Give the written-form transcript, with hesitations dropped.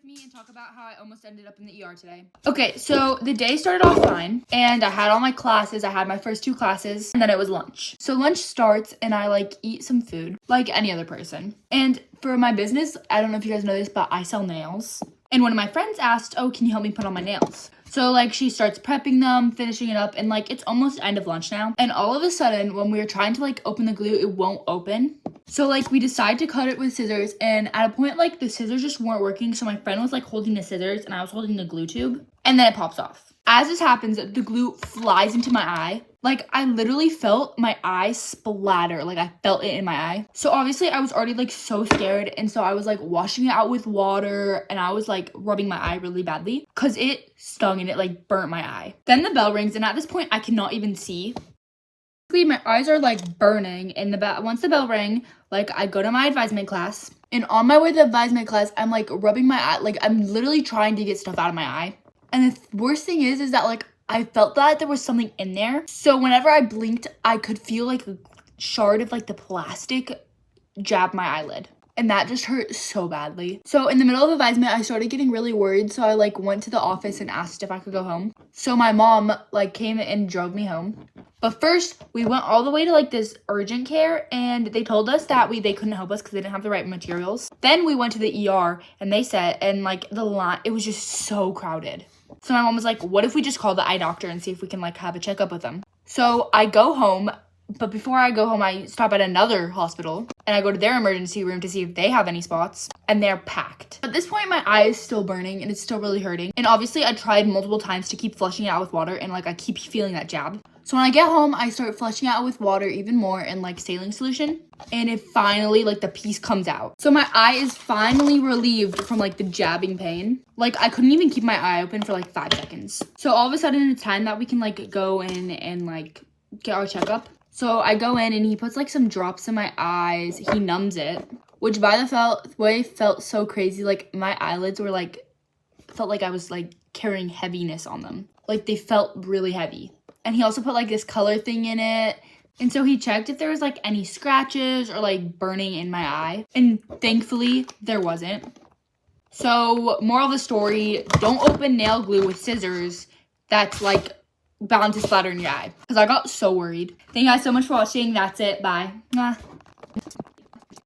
with me and talk about how I almost ended up in the ER today. Okay, so the day started off fine, and I had all my classes. I had my first 2 classes, and then it was lunch. So lunch starts, and I, eat some food, like any other person. And for my business, I don't know if you guys know this, but I sell nails. And one of my friends asked, oh, can you help me put on my nails? So, she starts prepping them, finishing it up, and, it's almost end of lunch now. And all of a sudden, when we were trying to, open the glue, it won't open. So, we decide to cut it with scissors, and at a point, the scissors just weren't working, so my friend was, holding the scissors, and I was holding the glue tube, and then it pops off. As this happens, the glue flies into my eye. I literally felt my eye splatter. I felt it in my eye. So, obviously, I was already, so scared, and so I was, washing it out with water, and I was, rubbing my eye really badly, because it stung, and it, burnt my eye. Then the bell rings, and at this point, I cannot even see. My eyes are burning, and once the bell rang, I go to my advisement class, and on my way to the advisement class, I'm rubbing my eye, I'm literally trying to get stuff out of my eye. And the worst thing is that I felt that there was something in there. So whenever I blinked, I could feel a shard of the plastic jab my eyelid. And that just hurt so badly. So in the middle of advisement, I started getting really worried. So I went to the office and asked if I could go home. So my mom came and drove me home. But first, we went all the way to this urgent care, and they told us that they couldn't help us because they didn't have the right materials. Then we went to the ER, and they said, and the line, it was just so crowded. So my mom was like, what if we just call the eye doctor and see if we can have a checkup with them? So I go home, but before I go home, I stop at another hospital, and I go to their emergency room to see if they have any spots, and they're packed. At this point, my eye is still burning, and it's still really hurting. And obviously, I tried multiple times to keep flushing it out with water, and I keep feeling that jab. So when I get home, I start flushing it out with water even more and saline solution, and it finally, the piece comes out. So my eye is finally relieved from the jabbing pain. I couldn't even keep my eye open for 5 seconds. So all of a sudden, it's time that we can go in and get our checkup. So I go in, and he puts some drops in my eyes. He numbs it, which by the way felt so crazy. My eyelids were felt like I was carrying heaviness on them. They felt really heavy. And he also put this color thing in it. And so he checked if there was any scratches or burning in my eye. And thankfully there wasn't. So moral of the story, don't open nail glue with scissors that's bound to splatter in your eye. Because I got so worried. Thank you guys so much for watching. That's it. Bye. Mwah.